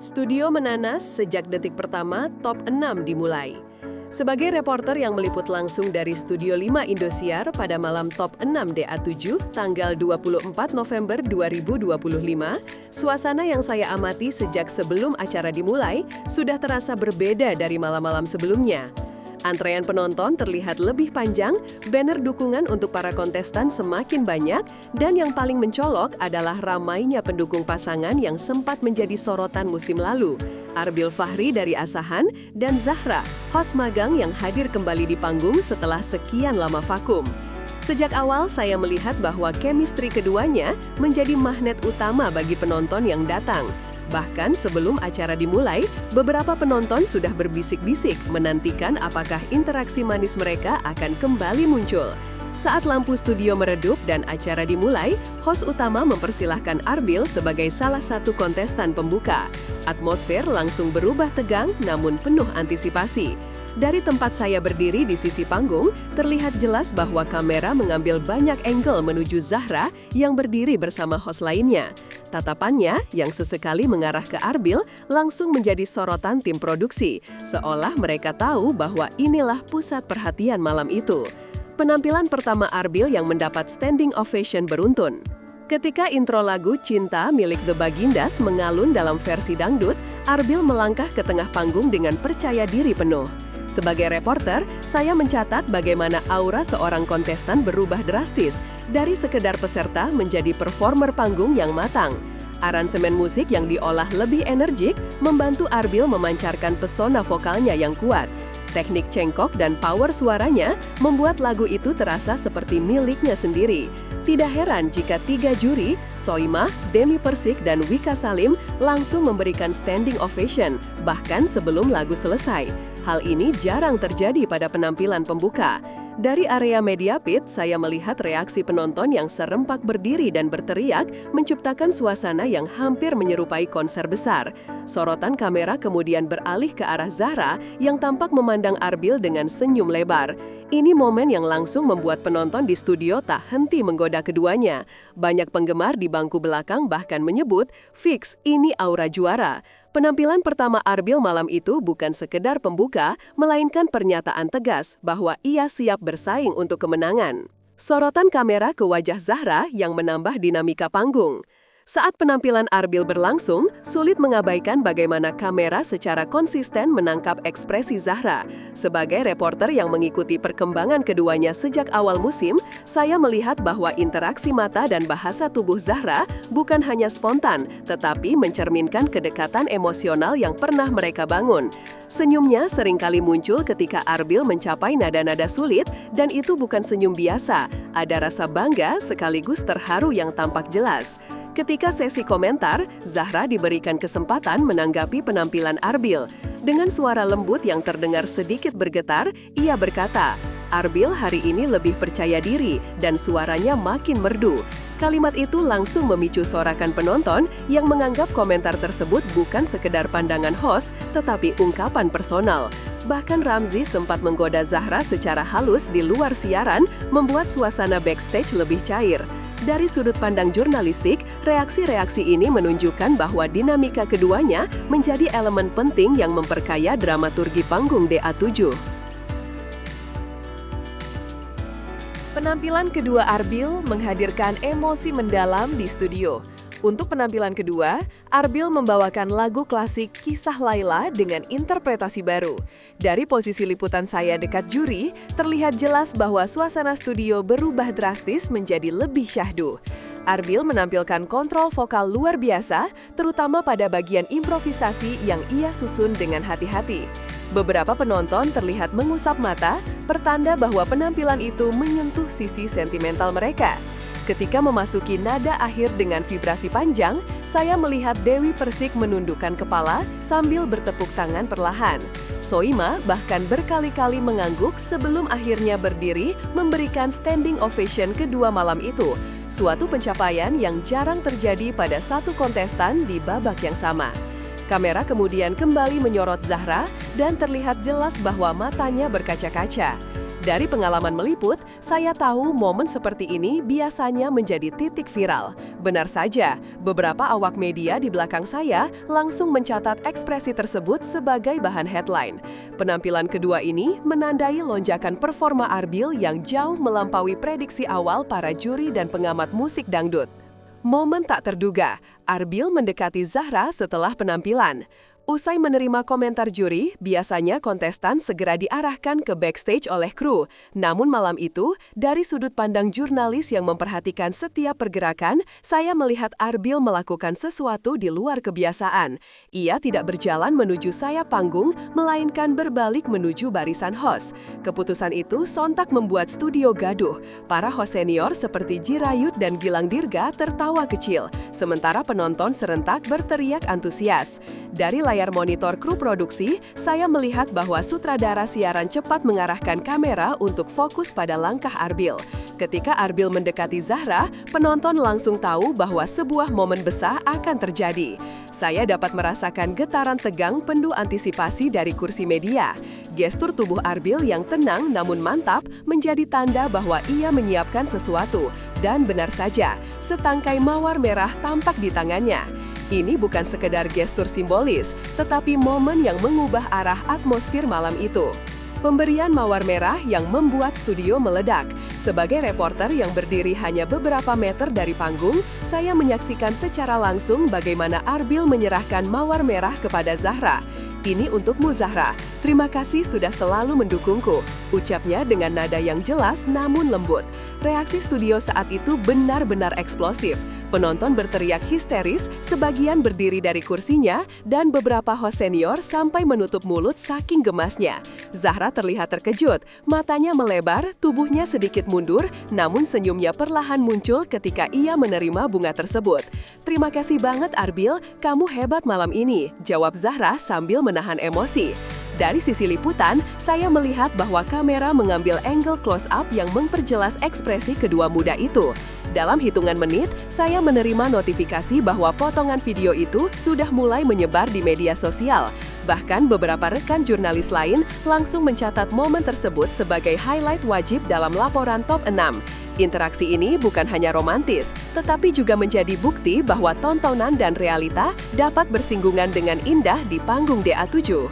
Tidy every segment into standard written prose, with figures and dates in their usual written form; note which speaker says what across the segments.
Speaker 1: Studio menanas sejak detik pertama top 6 dimulai. Sebagai reporter yang meliput langsung dari Studio 5 Indosiar pada malam top 6 DA7 tanggal 24 November 2025, suasana yang saya amati sejak sebelum acara dimulai sudah terasa berbeda dari malam-malam sebelumnya. Antrean penonton terlihat lebih panjang, banner dukungan untuk para kontestan semakin banyak, dan yang paling mencolok adalah ramainya pendukung pasangan yang sempat menjadi sorotan musim lalu. Arbil Fahri dari Asahan dan Zahra, host magang yang hadir kembali di panggung setelah sekian lama vakum. Sejak awal saya melihat bahwa chemistry keduanya menjadi magnet utama bagi penonton yang datang. Bahkan sebelum acara dimulai, beberapa penonton sudah berbisik-bisik menantikan apakah interaksi manis mereka akan kembali muncul. Saat lampu studio meredup dan acara dimulai, host utama mempersilahkan Arbil sebagai salah satu kontestan pembuka. Atmosfer langsung berubah tegang namun penuh antisipasi. Dari tempat saya berdiri di sisi panggung, terlihat jelas bahwa kamera mengambil banyak angle menuju Zahra yang berdiri bersama host lainnya. Tatapannya yang sesekali mengarah ke Arbil langsung menjadi sorotan tim produksi, seolah mereka tahu bahwa inilah pusat perhatian malam itu. Penampilan pertama Arbil yang mendapat standing ovation beruntun. Ketika intro lagu Cinta milik The Bagindas mengalun dalam versi dangdut, Arbil melangkah ke tengah panggung dengan percaya diri penuh. Sebagai reporter, saya mencatat bagaimana aura seorang kontestan berubah drastis dari sekedar peserta menjadi performer panggung yang matang. Aransemen musik yang diolah lebih energik membantu Arbil memancarkan pesona vokalnya yang kuat. Teknik cengkok dan power suaranya membuat lagu itu terasa seperti miliknya sendiri. Tidak heran jika 3 juri, Soimah, Demi Persik, dan Wika Salim langsung memberikan standing ovation, bahkan sebelum lagu selesai. Hal ini jarang terjadi pada penampilan pembuka. Dari area media pit, saya melihat reaksi penonton yang serempak berdiri dan berteriak, menciptakan suasana yang hampir menyerupai konser besar. Sorotan kamera kemudian beralih ke arah Zahra yang tampak memandang Arbil dengan senyum lebar. Ini momen yang langsung membuat penonton di studio tak henti menggoda keduanya. Banyak penggemar di bangku belakang bahkan menyebut, "Fix, ini aura juara." Penampilan pertama Arbil malam itu bukan sekedar pembuka, melainkan pernyataan tegas bahwa ia siap bersaing untuk kemenangan. Sorotan kamera ke wajah Zahra yang menambah dinamika panggung. Saat penampilan Arbil berlangsung, sulit mengabaikan bagaimana kamera secara konsisten menangkap ekspresi Zahra. Sebagai reporter yang mengikuti perkembangan keduanya sejak awal musim, saya melihat bahwa interaksi mata dan bahasa tubuh Zahra bukan hanya spontan, tetapi mencerminkan kedekatan emosional yang pernah mereka bangun. Senyumnya seringkali muncul ketika Arbil mencapai nada-nada sulit, dan itu bukan senyum biasa. Ada rasa bangga sekaligus terharu yang tampak jelas. Ketika sesi komentar, Zahra diberikan kesempatan menanggapi penampilan Arbil. Dengan suara lembut yang terdengar sedikit bergetar, ia berkata, "Arbil hari ini lebih percaya diri dan suaranya makin merdu." Kalimat itu langsung memicu sorakan penonton yang menganggap komentar tersebut bukan sekedar pandangan host, tetapi ungkapan personal. Bahkan Ramzi sempat menggoda Zahra secara halus di luar siaran, membuat suasana backstage lebih cair. Dari sudut pandang jurnalistik, reaksi-reaksi ini menunjukkan bahwa dinamika keduanya menjadi elemen penting yang memperkaya dramaturgi panggung DA7. Penampilan kedua Arbil menghadirkan emosi mendalam di studio. Untuk penampilan kedua, Arbil membawakan lagu klasik Kisah Laila dengan interpretasi baru. Dari posisi liputan saya dekat juri, terlihat jelas bahwa suasana studio berubah drastis menjadi lebih syahdu. Arbil menampilkan kontrol vokal luar biasa, terutama pada bagian improvisasi yang ia susun dengan hati-hati. Beberapa penonton terlihat mengusap mata, pertanda bahwa penampilan itu menyentuh sisi sentimental mereka. Ketika memasuki nada akhir dengan vibrasi panjang, saya melihat Dewi Persik menundukkan kepala sambil bertepuk tangan perlahan. Soimah bahkan berkali-kali mengangguk sebelum akhirnya berdiri memberikan standing ovation kedua malam itu. Suatu pencapaian yang jarang terjadi pada satu kontestan di babak yang sama. Kamera kemudian kembali menyorot Zahra dan terlihat jelas bahwa matanya berkaca-kaca. Dari pengalaman meliput, saya tahu momen seperti ini biasanya menjadi titik viral. Benar saja, beberapa awak media di belakang saya langsung mencatat ekspresi tersebut sebagai bahan headline. Penampilan kedua ini menandai lonjakan performa Arbil yang jauh melampaui prediksi awal para juri dan pengamat musik dangdut. Momen tak terduga, Arbil mendekati Zahra setelah penampilan. Usai menerima komentar juri, biasanya kontestan segera diarahkan ke backstage oleh kru. Namun malam itu, dari sudut pandang jurnalis yang memperhatikan setiap pergerakan, saya melihat Arbil melakukan sesuatu di luar kebiasaan. Ia tidak berjalan menuju sayap panggung, melainkan berbalik menuju barisan host. Keputusan itu sontak membuat studio gaduh. Para host senior seperti Jirayut dan Gilang Dirga tertawa kecil, sementara penonton serentak berteriak antusias. Dari layar monitor kru produksi, saya melihat bahwa sutradara siaran cepat mengarahkan kamera untuk fokus pada langkah Arbil. Ketika Arbil mendekati Zahra, penonton langsung tahu bahwa sebuah momen besar akan terjadi. Saya dapat merasakan getaran tegang penuh antisipasi dari kursi media. Gestur tubuh Arbil yang tenang namun mantap menjadi tanda bahwa ia menyiapkan sesuatu. Dan benar saja, setangkai mawar merah tampak di tangannya. Ini bukan sekedar gestur simbolis, tetapi momen yang mengubah arah atmosfer malam itu. Pemberian mawar merah yang membuat studio meledak. Sebagai reporter yang berdiri hanya beberapa meter dari panggung, saya menyaksikan secara langsung bagaimana Arbil menyerahkan mawar merah kepada Zahra. "Ini untukmu, Zahra. Terima kasih sudah selalu mendukungku," ucapnya dengan nada yang jelas namun lembut. Reaksi studio saat itu benar-benar eksplosif. Penonton berteriak histeris, sebagian berdiri dari kursinya, dan beberapa host senior sampai menutup mulut saking gemasnya. Zahra terlihat terkejut, matanya melebar, tubuhnya sedikit mundur, namun senyumnya perlahan muncul ketika ia menerima bunga tersebut. "Terima kasih banget Arbil, kamu hebat malam ini," jawab Zahra sambil menahan emosi. Dari sisi liputan, saya melihat bahwa kamera mengambil angle close-up yang memperjelas ekspresi kedua muda itu. Dalam hitungan menit, saya menerima notifikasi bahwa potongan video itu sudah mulai menyebar di media sosial. Bahkan beberapa rekan jurnalis lain langsung mencatat momen tersebut sebagai highlight wajib dalam laporan top 6. Interaksi ini bukan hanya romantis, tetapi juga menjadi bukti bahwa tontonan dan realita dapat bersinggungan dengan indah di panggung DA7.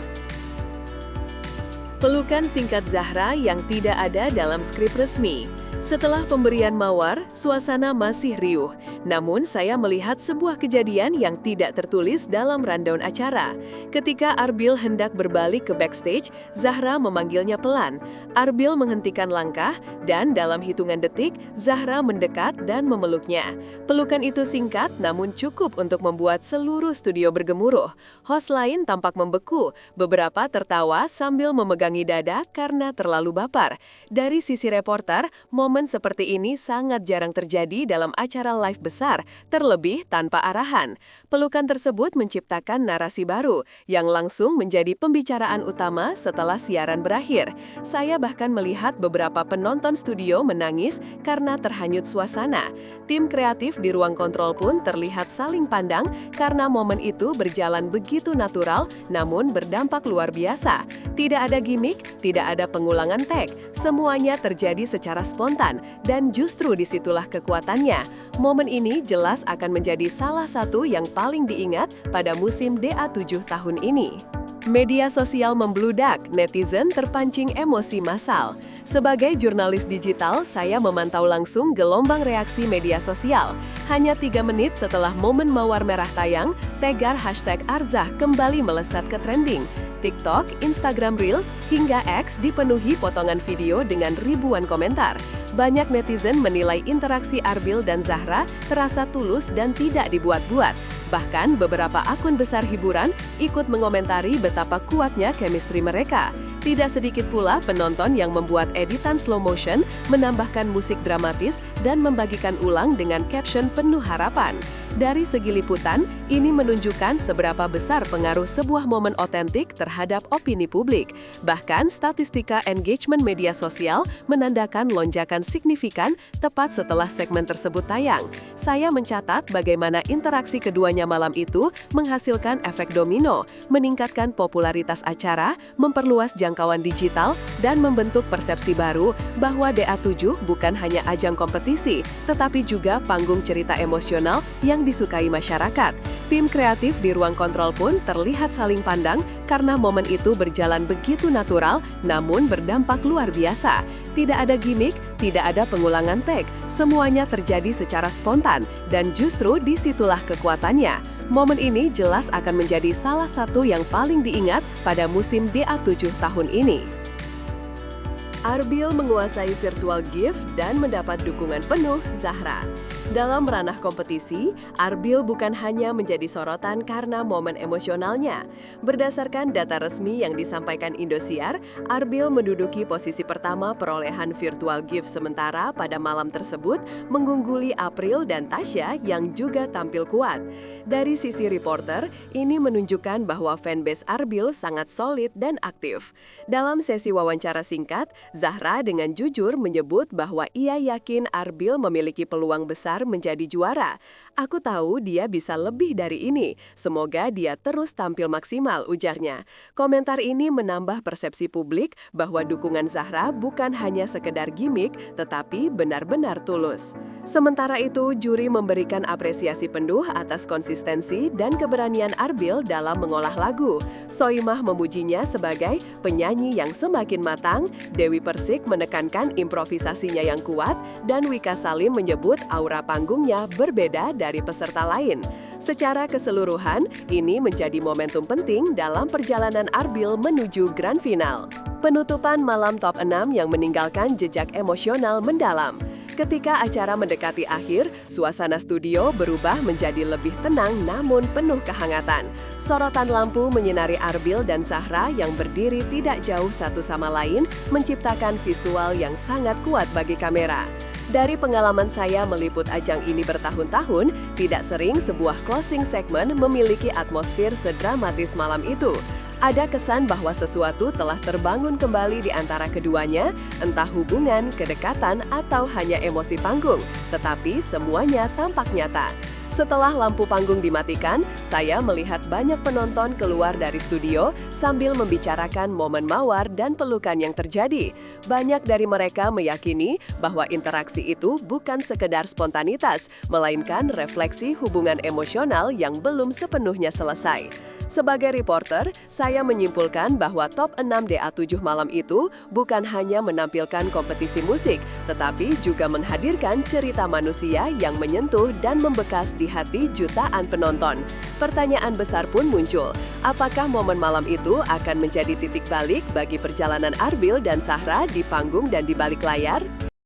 Speaker 1: Pelukan singkat Zahra yang tidak ada dalam skrip resmi. Setelah pemberian mawar, suasana masih riuh. Namun saya melihat sebuah kejadian yang tidak tertulis dalam rundown acara. Ketika Arbil hendak berbalik ke backstage, Zahra memanggilnya pelan. Arbil menghentikan langkah dan dalam hitungan detik, Zahra mendekat dan memeluknya. Pelukan itu singkat namun cukup untuk membuat seluruh studio bergemuruh. Host lain tampak membeku, beberapa tertawa sambil memegangi dada karena terlalu baper. Dari sisi reporter, momen seperti ini sangat jarang terjadi dalam acara live besar, terlebih tanpa arahan. Pelukan tersebut menciptakan narasi baru, yang langsung menjadi pembicaraan utama setelah siaran berakhir. Saya bahkan melihat beberapa penonton studio menangis karena terhanyut suasana. Tim kreatif di ruang kontrol pun terlihat saling pandang karena momen itu berjalan begitu natural, namun berdampak luar biasa. Tidak ada gimmick, tidak ada pengulangan tag, semuanya terjadi secara spontan. Dan justru disitulah kekuatannya. Momen ini jelas akan menjadi salah satu yang paling diingat pada musim DA7 tahun ini. Media sosial membludak, netizen terpancing emosi massal. Sebagai jurnalis digital, saya memantau langsung gelombang reaksi media sosial. Hanya 3 menit setelah momen mawar merah tayang, tagar #Arzah kembali melesat ke trending. TikTok, Instagram Reels, hingga X dipenuhi potongan video dengan ribuan komentar. Banyak netizen menilai interaksi Arbil dan Zahra terasa tulus dan tidak dibuat-buat. Bahkan beberapa akun besar hiburan ikut mengomentari betapa kuatnya chemistry mereka. Tidak sedikit pula penonton yang membuat editan slow motion, menambahkan musik dramatis, dan membagikan ulang dengan caption penuh harapan. Dari segi liputan, ini menunjukkan seberapa besar pengaruh sebuah momen otentik terhadap opini publik. Bahkan statistika engagement media sosial menandakan lonjakan signifikan tepat setelah segmen tersebut tayang. Saya mencatat bagaimana interaksi keduanya malam itu menghasilkan efek domino, meningkatkan popularitas acara, memperluas jangkauan jangkauan digital dan membentuk persepsi baru bahwa DA7 bukan hanya ajang kompetisi, tetapi juga panggung cerita emosional yang disukai masyarakat. Tim kreatif di ruang kontrol pun terlihat saling pandang karena momen itu berjalan begitu natural namun berdampak luar biasa. Tidak ada gimmick, tidak ada pengulangan take, semuanya terjadi secara spontan dan justru disitulah kekuatannya. Momen ini jelas akan menjadi salah satu yang paling diingat pada musim DA7 tahun ini. Arbil menguasai virtual gift dan mendapat dukungan penuh Zahra. Dalam ranah kompetisi, Arbil bukan hanya menjadi sorotan karena momen emosionalnya. Berdasarkan data resmi yang disampaikan Indosiar, Arbil menduduki posisi pertama perolehan virtual gift sementara pada malam tersebut, mengungguli April dan Tasya yang juga tampil kuat. Dari sisi reporter, ini menunjukkan bahwa fanbase Arbil sangat solid dan aktif. Dalam sesi wawancara singkat, Zahra dengan jujur menyebut bahwa ia yakin Arbil memiliki peluang besar menjadi juara. Aku tahu dia bisa lebih dari ini. Semoga dia terus tampil maksimal, ujarnya. Komentar ini menambah persepsi publik bahwa dukungan Zahra bukan hanya sekedar gimmick, tetapi benar-benar tulus. Sementara itu, juri memberikan apresiasi penuh atas konsistensi dan keberanian Arbil dalam mengolah lagu. Soimah memujinya sebagai penyanyi yang semakin matang, Dewi Persik menekankan improvisasinya yang kuat, dan Wika Salim menyebut aura panggungnya berbeda dari peserta lain. Secara keseluruhan, ini menjadi momentum penting dalam perjalanan Arbil menuju grand final. Penutupan malam top 6 yang meninggalkan jejak emosional mendalam. Ketika acara mendekati akhir, suasana studio berubah menjadi lebih tenang namun penuh kehangatan. Sorotan lampu menyinari Arbil dan Zahra yang berdiri tidak jauh satu sama lain, menciptakan visual yang sangat kuat bagi kamera. Dari pengalaman saya meliput ajang ini bertahun-tahun, tidak sering sebuah closing segment memiliki atmosfer sedramatis malam itu. Ada kesan bahwa sesuatu telah terbangun kembali di antara keduanya, entah hubungan, kedekatan, atau hanya emosi panggung, tetapi semuanya tampak nyata. Setelah lampu panggung dimatikan, saya melihat banyak penonton keluar dari studio sambil membicarakan momen mawar dan pelukan yang terjadi. Banyak dari mereka meyakini bahwa interaksi itu bukan sekedar spontanitas, melainkan refleksi hubungan emosional yang belum sepenuhnya selesai. Sebagai reporter, saya menyimpulkan bahwa top 6 DA7 malam itu bukan hanya menampilkan kompetisi musik, tetapi juga menghadirkan cerita manusia yang menyentuh dan membekas di hati jutaan penonton. Pertanyaan besar pun muncul, apakah momen malam itu akan menjadi titik balik bagi perjalanan Arbil dan Zahra di panggung dan di balik layar?